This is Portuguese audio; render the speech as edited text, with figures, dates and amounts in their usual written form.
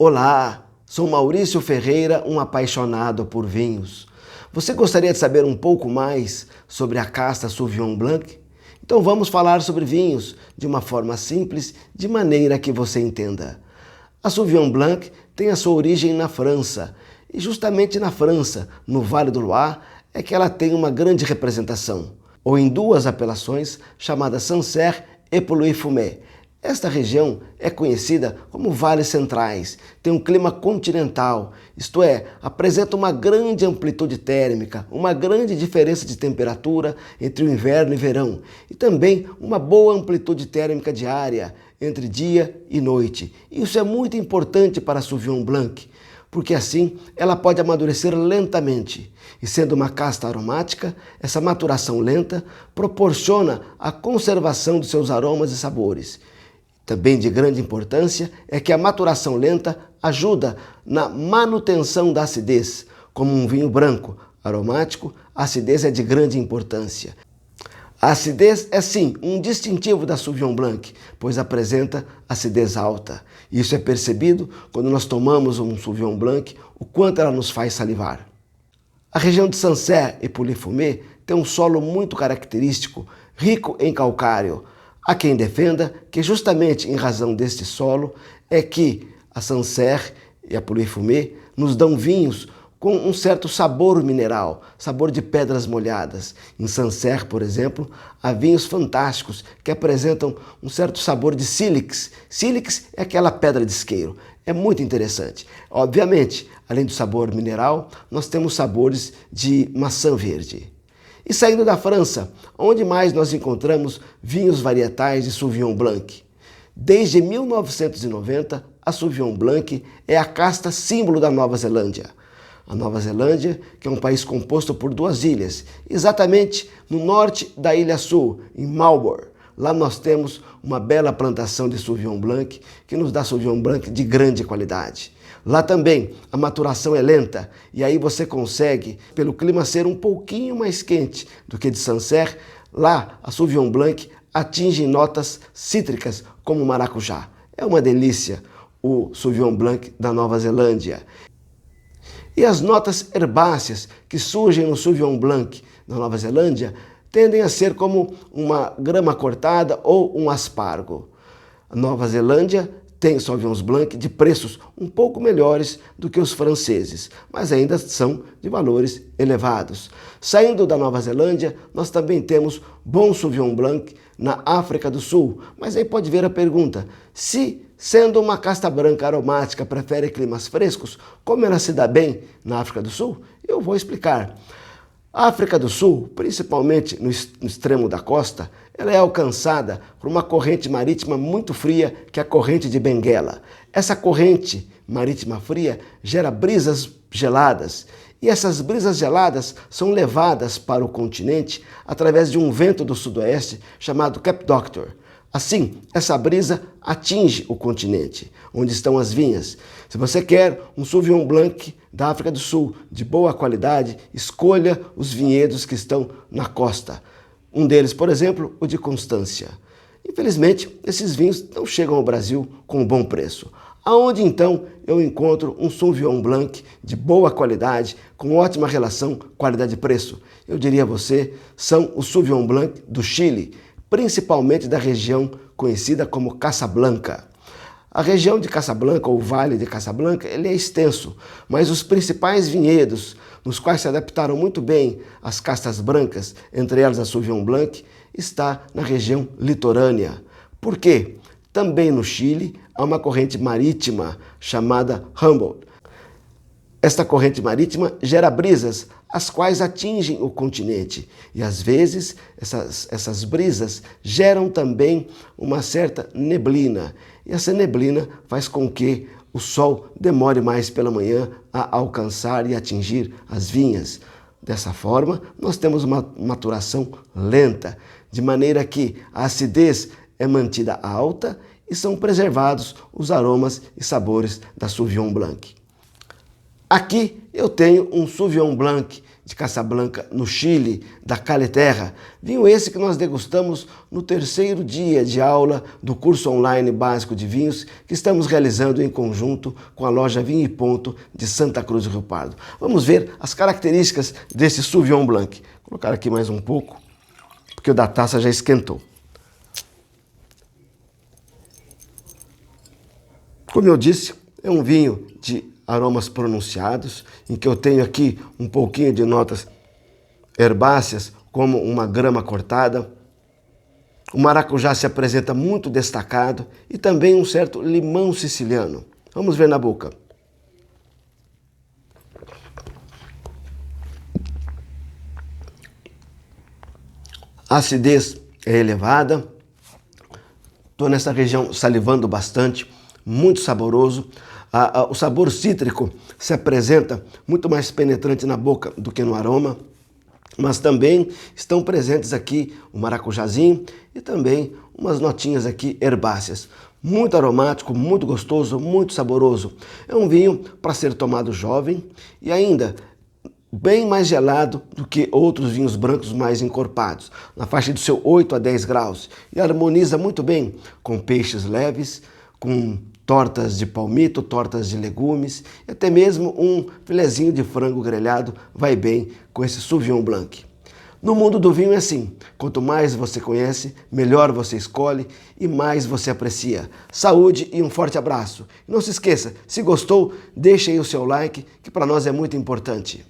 Olá, sou Maurício Ferreira, um apaixonado por vinhos. Você gostaria de saber um pouco mais sobre a casta Sauvignon Blanc? Então vamos falar sobre vinhos de uma forma simples, de maneira que você entenda. A Sauvignon Blanc tem a sua origem na França, e justamente na França, no Vale do Loire, é que ela tem uma grande representação, ou em duas apelações chamadas Sancerre e Pouilly-Fumé. Esta região é conhecida como Vales Centrais, tem um clima continental, isto é, apresenta uma grande amplitude térmica, uma grande diferença de temperatura entre o inverno e verão, e também uma boa amplitude térmica diária entre dia e noite. Isso é muito importante para a Sauvignon Blanc, porque assim ela pode amadurecer lentamente. E sendo uma casta aromática, essa maturação lenta proporciona a conservação dos seus aromas e sabores. Também de grande importância é que a maturação lenta ajuda na manutenção da acidez. Como um vinho branco aromático, a acidez é de grande importância. A acidez é sim um distintivo da Sauvignon Blanc, pois apresenta acidez alta. Isso é percebido quando nós tomamos um Sauvignon Blanc, o quanto ela nos faz salivar. A região de Sancerre e Pouilly-Fumé tem um solo muito característico, rico em calcário. Há quem defenda que justamente em razão deste solo é que a Sancerre e a Pouilly-Fumé nos dão vinhos com um certo sabor mineral, sabor de pedras molhadas. Em Sancerre, por exemplo, há vinhos fantásticos que apresentam um certo sabor de sílex. Sílex é aquela pedra de isqueiro. É muito interessante. Obviamente, além do sabor mineral, nós temos sabores de maçã verde. E saindo da França, onde mais nós encontramos vinhos varietais de Sauvignon Blanc? Desde 1990, a Sauvignon Blanc é a casta símbolo da Nova Zelândia. A Nova Zelândia, que é um país composto por duas ilhas, exatamente no norte da Ilha Sul, em Marlborough. Lá nós temos uma bela plantação de Sauvignon Blanc, que nos dá Sauvignon Blanc de grande qualidade. Lá também a maturação é lenta e aí você consegue, pelo clima ser um pouquinho mais quente do que de Sancerre, lá a Sauvignon Blanc atinge notas cítricas como maracujá. É uma delícia o Sauvignon Blanc da Nova Zelândia. E as notas herbáceas que surgem no Sauvignon Blanc da Nova Zelândia tendem a ser como uma grama cortada ou um aspargo. A Nova Zelândia tem Sauvignons Blanc de preços um pouco melhores do que os franceses, mas ainda são de valores elevados. Saindo da Nova Zelândia, nós também temos bom Sauvignon Blanc na África do Sul, mas aí pode ver a pergunta, se sendo uma casta branca aromática prefere climas frescos, como ela se dá bem na África do Sul? Eu vou explicar. A África do Sul, principalmente no extremo da costa, ela é alcançada por uma corrente marítima muito fria, que é a corrente de Benguela. Essa corrente marítima fria gera brisas geladas, e essas brisas geladas são levadas para o continente através de um vento do sudoeste chamado Cape Doctor. Assim, essa brisa atinge o continente, onde estão as vinhas. Se você quer um Sauvignon Blanc da África do Sul de boa qualidade, escolha os vinhedos que estão na costa. Um deles, por exemplo, o de Constância. Infelizmente, esses vinhos não chegam ao Brasil com um bom preço. Aonde então eu encontro um Sauvignon Blanc de boa qualidade, com ótima relação qualidade-preço? Eu diria a você, são os Sauvignon Blanc do Chile, principalmente da região conhecida como Casablanca. A região de Casablanca, ou Vale de Casablanca, ele é extenso, mas os principais vinhedos, nos quais se adaptaram muito bem as castas brancas, entre elas a Sauvignon Blanc, está na região litorânea. Por quê? Também no Chile há uma corrente marítima chamada Humboldt. Esta corrente marítima gera brisas, as quais atingem o continente. E às vezes essas brisas geram também uma certa neblina. E essa neblina faz com que o sol demore mais pela manhã a alcançar e atingir as vinhas. Dessa forma, nós temos uma maturação lenta, de maneira que a acidez é mantida alta e são preservados os aromas e sabores da Sauvignon Blanc. Aqui eu tenho um Sauvignon Blanc de Casablanca, no Chile, da Caleterra. Vinho esse que nós degustamos no terceiro dia de aula do curso online básico de vinhos que estamos realizando em conjunto com a loja Vinho e Ponto de Santa Cruz do Rio Pardo. Vamos ver as características desse Sauvignon Blanc. Vou colocar aqui mais um pouco, porque o da taça já esquentou. Como eu disse, é um vinho de aromas pronunciados, em que eu tenho aqui um pouquinho de notas herbáceas, como uma grama cortada. O maracujá se apresenta muito destacado e também um certo limão siciliano. Vamos ver na boca. A acidez é elevada. Estou nessa região salivando bastante, muito saboroso. O sabor cítrico se apresenta muito mais penetrante na boca do que no aroma, mas também estão presentes aqui o maracujazinho e também umas notinhas aqui herbáceas. Muito aromático, muito gostoso, muito saboroso. É um vinho para ser tomado jovem e ainda bem mais gelado do que outros vinhos brancos mais encorpados, na faixa de seu 8 a 10 graus, e harmoniza muito bem com peixes leves, com tortas de palmito, tortas de legumes, e até mesmo um filezinho de frango grelhado vai bem com esse Sauvignon Blanc. No mundo do vinho é assim, quanto mais você conhece, melhor você escolhe e mais você aprecia. Saúde e um forte abraço. E não se esqueça, se gostou, deixe aí o seu like, que para nós é muito importante.